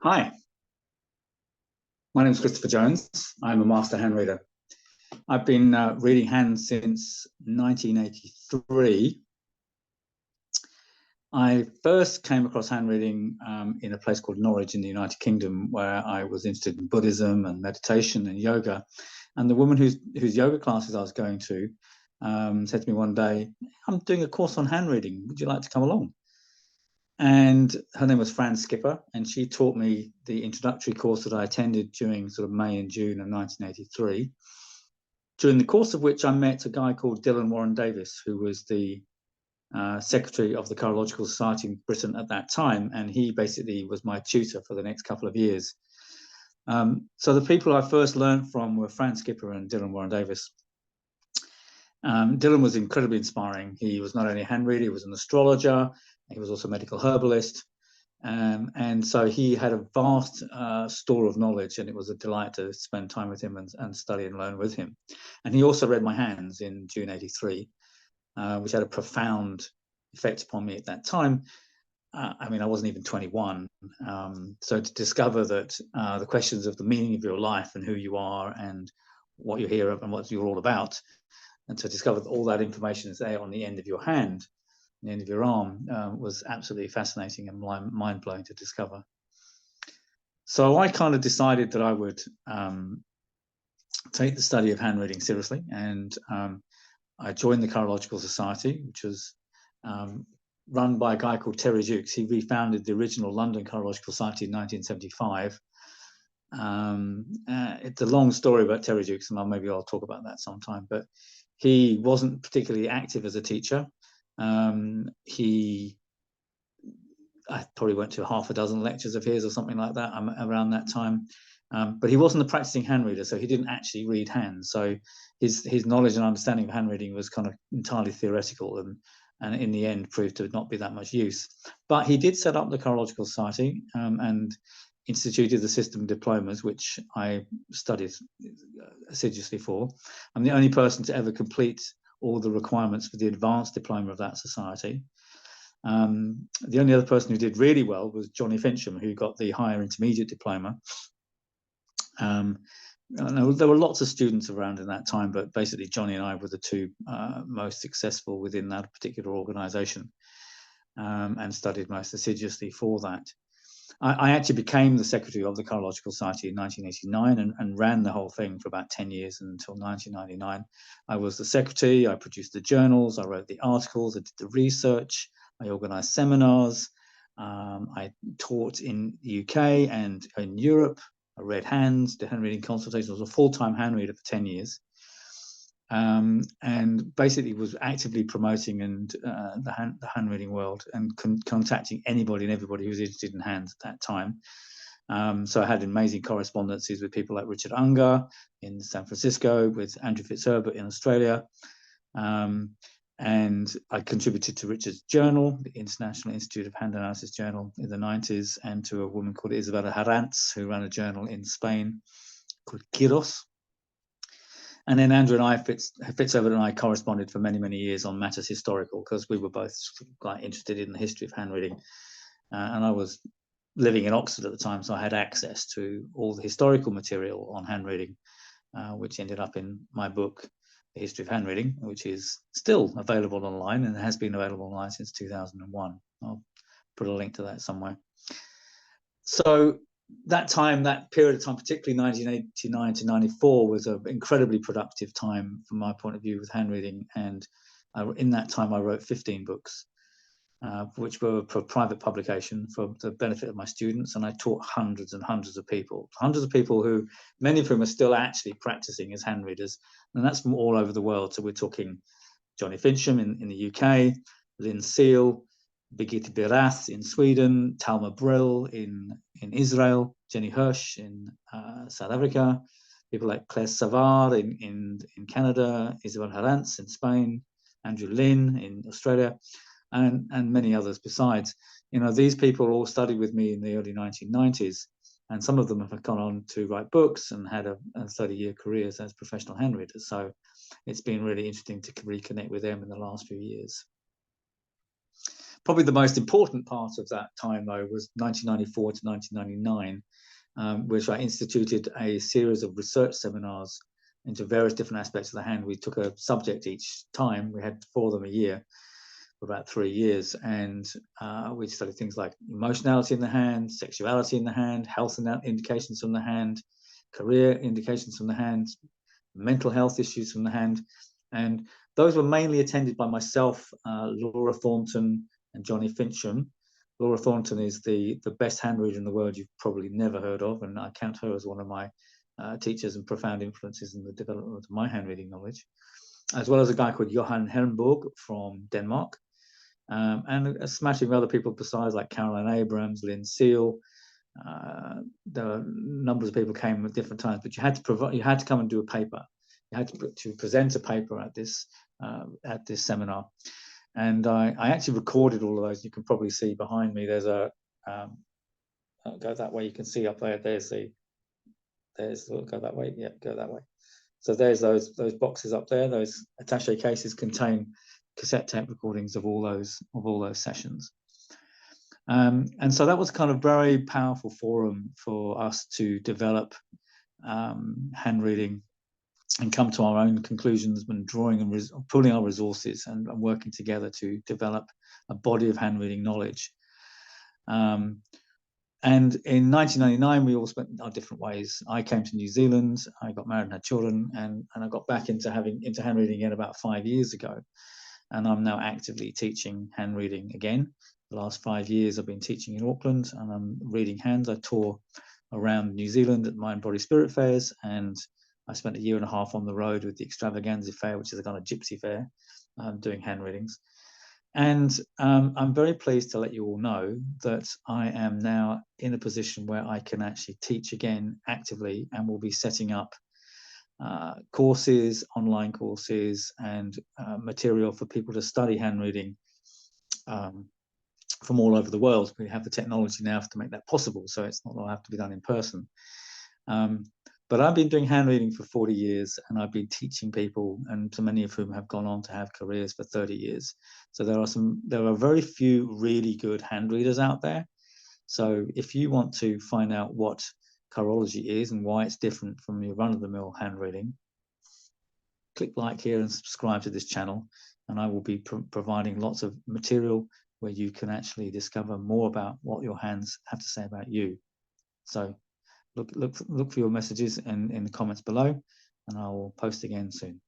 Hi, my name is Christopher Jones. I'm a master hand reader. I've been reading hands since 1983. I first came across hand reading in a place called Norwich in the United Kingdom, where I was interested in Buddhism and meditation and yoga. And the woman whose yoga classes I was going to said to me one day, "I'm doing a course on hand reading. Would you like to come along?" And her name was Fran, and she taught me the introductory course that I attended during sort of May and June of 1983, during the course of which I met a guy called Dylan Warren Davis, who was the secretary of the Chirological Society in Britain at that time, and he basically was my tutor for the next couple of years. So the people I first learned from were Fran Skipper and Dylan Warren Davis. Dylan was incredibly inspiring. He was not only a hand reader, he was an astrologer, he was also a medical herbalist. And so he had a vast store of knowledge, and it was a delight to spend time with him and study and learn with him. And he also read my hands in June '83, which had a profound effect upon me at that time. I mean, I wasn't even 21. So to discover that the questions of the meaning of your life and who you are and what you're here and what you're all about, and to discover that all that information is there on the end of your hand, the end of your arm, was absolutely fascinating and mind-blowing to discover. So I kind of decided that I would take the study of hand reading seriously, and I joined the Cheirological Society, which was run by a guy called Terry Jukes. He refounded the original London Cheirological Society in 1975. It's a long story about Terry Jukes, and maybe I'll talk about that sometime, but he wasn't particularly active as a teacher. I probably went to half a dozen lectures of his or something like that around that time. But he wasn't a practicing hand reader, so he didn't actually read hands. So his knowledge and understanding of hand reading was kind of entirely theoretical, and in the end proved to not be that much use. But he did set up the Cheirological Society and instituted the system diplomas, which I studied assiduously for. I'm the only person to ever complete all the requirements for the advanced diploma of that society. The only other person who did really well was Johnny Fincham, who got the higher intermediate diploma. There were lots of students around in that time, but basically Johnny and I were the two most successful within that particular organisation, and studied most assiduously for that. I actually became the secretary of the Cheirological Society in 1989 and ran the whole thing for about 10 years until 1999. I was the secretary, I produced the journals, I wrote the articles, I did the research, I organised seminars, I taught in the UK and in Europe. I read hands, did hand reading consultations. I was a full-time hand reader for 10 years. And basically was actively promoting the hand reading world and contacting anybody and everybody who was interested in hands at that time. So I had amazing correspondences with people like Richard Unger in San Francisco, with Andrew Fitzherbert in Australia. And I contributed to Richard's journal, the International Institute of Hand Analysis Journal, in the 90s, and to a woman called Isabel Herranz, who ran a journal in Spain called Quiros. And then Andrew and I, Fitzherbert and I, corresponded for many, many years on matters historical, because we were both quite interested in the history of hand reading. And I was living in Oxford at the time, so I had access to all the historical material on hand reading, which ended up in my book, The History of Hand Reading, which is still available online and has been available online since 2001. I'll put a link to that somewhere. So that period of time, particularly 1989 to 94, was an incredibly productive time from my point of view with hand reading. And in that time, I wrote 15 books, which were for private publication for the benefit of my students. And I taught hundreds and hundreds of people who, many of whom are still actually practicing as hand readers. And that's from all over the world. So we're talking Johnny Fincham in the UK, Lynn Seal, Birgitte Birath in Sweden, Talma Brill in Israel, Jenny Hirsch in South Africa, people like Claire Savard in Canada, Isabel Herranz in Spain, Andrew Lynn in Australia, and many others besides. These people all studied with me in the early 1990s, and some of them have gone on to write books and had a 30-year careers as professional hand readers. So it's been really interesting to reconnect with them in the last few years. Probably the most important part of that time, though, was 1994 to 1999, which I instituted a series of research seminars into various different aspects of the hand. We took a subject each time. We had 4 of them a year for about 3 years, and we studied things like emotionality in the hand, sexuality in the hand, health indications from the hand, career indications from the hand, mental health issues from the hand. And those were mainly attended by myself, Laura Thornton, and Johnny Fincham. Laura Thornton is the best hand reader in the world you've probably never heard of, and I count her as one of my teachers and profound influences in the development of my hand reading knowledge, as well as a guy called Johan Hjelmborg from Denmark, and a smattering of other people besides, like Caroline Abrams, Lynn Seal. There were numbers of people came at different times, but you had to come and do a paper. You had to present a paper at this seminar, and I actually recorded all of those. You can probably see behind me. There's a I'll go that way. You can see up there. There's go that way. Yeah, go that way. So there's those boxes up there. Those attaché cases contain cassette tape recordings of all those sessions. And so that was kind of very powerful forum for us to develop hand reading and come to our own conclusions when drawing and pulling our resources and working together to develop a body of hand reading knowledge. And in 1999, we all spent our different ways. I came to New Zealand, I got married and had children, and I got back into hand reading again about 5 years ago. And I'm now actively teaching hand reading again. The last 5 years I've been teaching in Auckland, and I'm reading hands. I tour around New Zealand at Mind, Body, Spirit fairs, and I spent 1.5 years on the road with the Extravaganza Fair, which is a kind of gypsy fair, doing hand readings. And I'm very pleased to let you all know that I am now in a position where I can actually teach again actively, and will be setting up courses, online courses, and material for people to study hand reading from all over the world. We have the technology now to make that possible, so it's not all have to be done in person. But I've been doing hand reading for 40 years, and I've been teaching people, and so many of whom have gone on to have careers for 30 years. So there are very few really good hand readers out there. So if you want to find out what chirology is and why it's different from your run-of-the-mill hand reading, click like here and subscribe to this channel, and I will be providing lots of material where you can actually discover more about what your hands have to say about you. So look for your messages in the comments below, and I will post again soon.